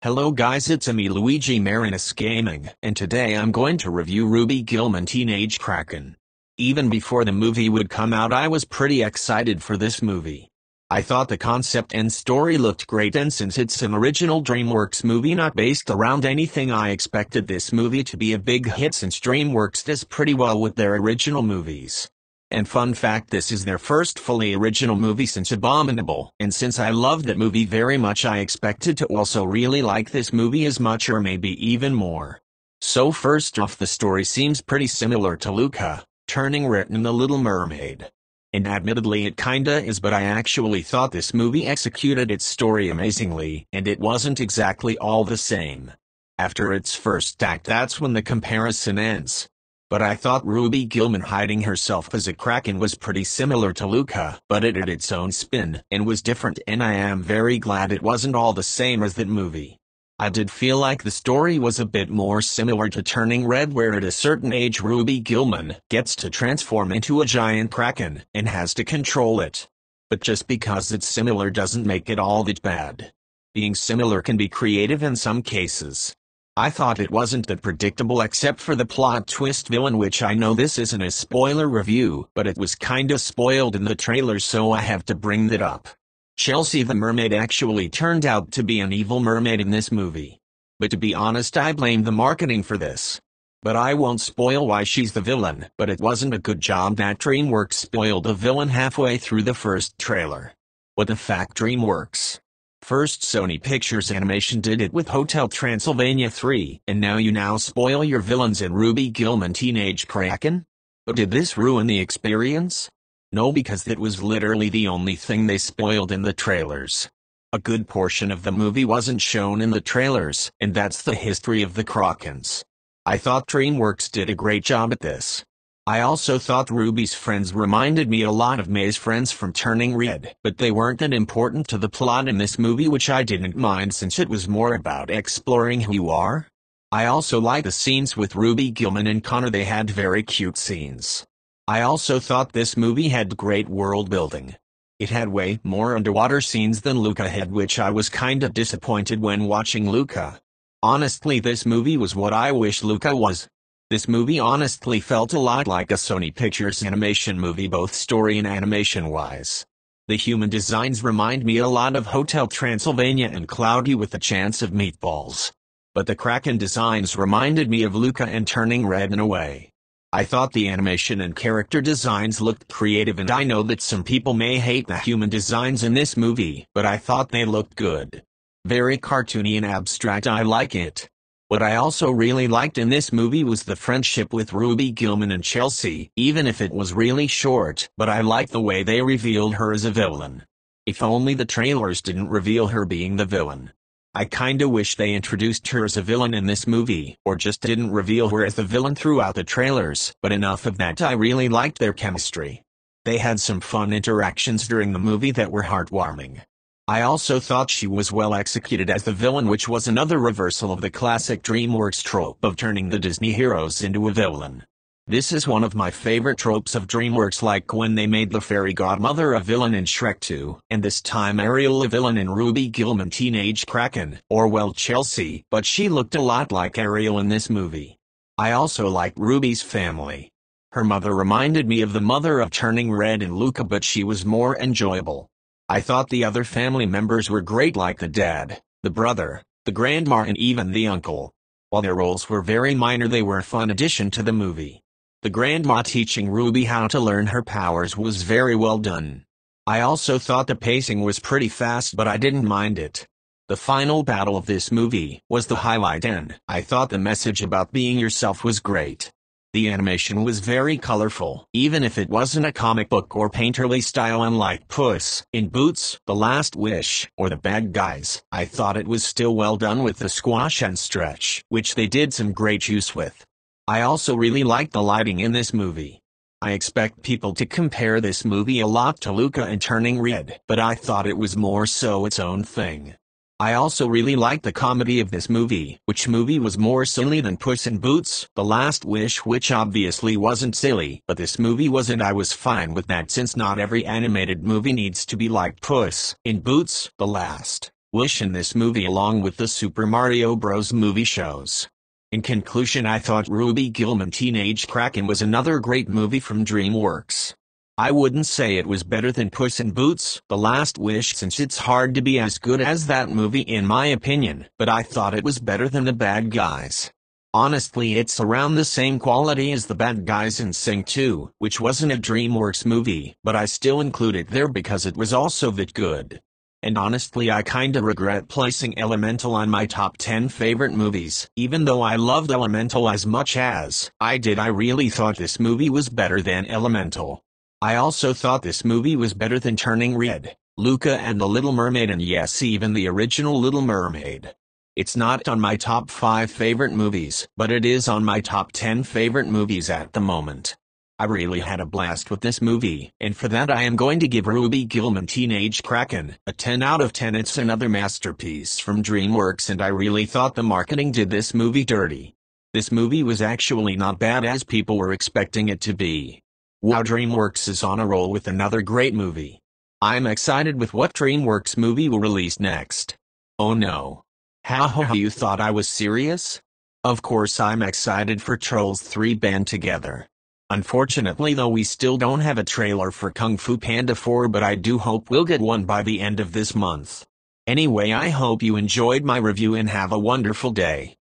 Hello guys, it's me Luigi Marinus Gaming, and today I'm going to review Ruby Gillman Teenage Kraken. Even before the movie would come out, I was pretty excited for this movie. I thought the concept and story looked great, and since it's an original DreamWorks movie not based around anything, I expected this movie to be a big hit since DreamWorks does pretty well with their original movies. And fun fact, this is their first fully original movie since Abominable, and since I loved that movie very much, I expected to also really like this movie as much or maybe even more. So first off, the story seems pretty similar to Luca, turning red in The Little Mermaid. And admittedly it kinda is, but I actually thought this movie executed its story amazingly, and it wasn't exactly all the same. After its first act, that's when the comparison ends. But I thought Ruby Gillman hiding herself as a Kraken was pretty similar to Luca, but it had its own spin, and was different, and I am very glad it wasn't all the same as that movie. I did feel like the story was a bit more similar to Turning Red, where at a certain age Ruby Gillman gets to transform into a giant Kraken, and has to control it. But just because it's similar doesn't make it all that bad. Being similar can be creative in some cases. I thought it wasn't that predictable except for the plot twist villain, which I know this isn't a spoiler review, but it was kinda spoiled in the trailer, so I have to bring that up. Chelsea the mermaid actually turned out to be an evil mermaid in this movie. But to be honest, I blame the marketing for this. But I won't spoil why she's the villain, but it wasn't a good job that DreamWorks spoiled the villain halfway through the first trailer. What the fuck, DreamWorks? First Sony Pictures Animation did it with Hotel Transylvania 3, and now you spoil your villains in Ruby Gillman Teenage Kraken? But did this ruin the experience? No, because that was literally the only thing they spoiled in the trailers. A good portion of the movie wasn't shown in the trailers, and that's the history of the Krakens. I thought DreamWorks did a great job at this. I also thought Ruby's friends reminded me a lot of May's friends from Turning Red, but they weren't that important to the plot in this movie, which I didn't mind since it was more about exploring who you are. I also like the scenes with Ruby Gillman and Connor, they had very cute scenes. I also thought this movie had great world building. It had way more underwater scenes than Luca had, which I was kinda disappointed when watching Luca. Honestly, this movie was what I wish Luca was. This movie honestly felt a lot like a Sony Pictures Animation movie, both story and animation-wise. The human designs remind me a lot of Hotel Transylvania and Cloudy with a Chance of Meatballs. But the Kraken designs reminded me of Luca and Turning Red in a way. I thought the animation and character designs looked creative, and I know that some people may hate the human designs in this movie, but I thought they looked good. Very cartoony and abstract, I like it. What I also really liked in this movie was the friendship with Ruby Gillman and Chelsea, even if it was really short, but I liked the way they revealed her as a villain. If only the trailers didn't reveal her being the villain. I kinda wish they introduced her as a villain in this movie, or just didn't reveal her as the villain throughout the trailers, but enough of that. I really liked their chemistry. They had some fun interactions during the movie that were heartwarming. I also thought she was well executed as the villain, which was another reversal of the classic DreamWorks trope of turning the Disney heroes into a villain. This is one of my favorite tropes of DreamWorks, like when they made the fairy godmother a villain in Shrek 2, and this time Ariel a villain in Ruby Gillman Teenage Kraken, or well, Chelsea, but she looked a lot like Ariel in this movie. I also liked Ruby's family. Her mother reminded me of the mother of Turning Red and Luca, but she was more enjoyable. I thought the other family members were great, like the dad, the brother, the grandma, and even the uncle. While their roles were very minor, they were a fun addition to the movie. The grandma teaching Ruby how to learn her powers was very well done. I also thought the pacing was pretty fast, but I didn't mind it. The final battle of this movie was the highlight, and I thought the message about being yourself was great. The animation was very colorful, even if it wasn't a comic book or painterly style unlike Puss in Boots, The Last Wish, or The Bad Guys. I thought it was still well done with the squash and stretch, which they did some great use with. I also really liked the lighting in this movie. I expect people to compare this movie a lot to Luca and Turning Red, but I thought it was more so its own thing. I also really liked the comedy of this movie, which movie was more silly than Puss in Boots, The Last Wish, which obviously wasn't silly, but this movie was, and I was fine with that since not every animated movie needs to be like Puss in Boots, The Last Wish in this movie along with the Super Mario Bros. Movie shows. In conclusion, I thought Ruby Gillman Teenage Kraken was another great movie from DreamWorks. I wouldn't say it was better than Puss in Boots: The Last Wish, since it's hard to be as good as that movie in my opinion, but I thought it was better than The Bad Guys. Honestly, it's around the same quality as The Bad Guys in Sing 2, which wasn't a DreamWorks movie, but I still include it there because it was also that good. And honestly, I kinda regret placing Elemental on my top 10 favorite movies. Even though I loved Elemental as much as I did, I really thought this movie was better than Elemental. I also thought this movie was better than Turning Red, Luca and the Little Mermaid, and yes, even the original Little Mermaid. It's not on my top 5 favorite movies, but it is on my top 10 favorite movies at the moment. I really had a blast with this movie, and for that I am going to give Ruby Gillman Teenage Kraken a 10 out of 10. It's another masterpiece from DreamWorks, and I really thought the marketing did this movie dirty. This movie was actually not bad as people were expecting it to be. Wow, DreamWorks is on a roll with another great movie. I'm excited with what DreamWorks movie will release next. Oh no. How you thought I was serious? Of course I'm excited for Trolls 3 Band Together. Unfortunately though, we still don't have a trailer for Kung Fu Panda 4, but I do hope we'll get one by the end of this month. Anyway, I hope you enjoyed my review and have a wonderful day.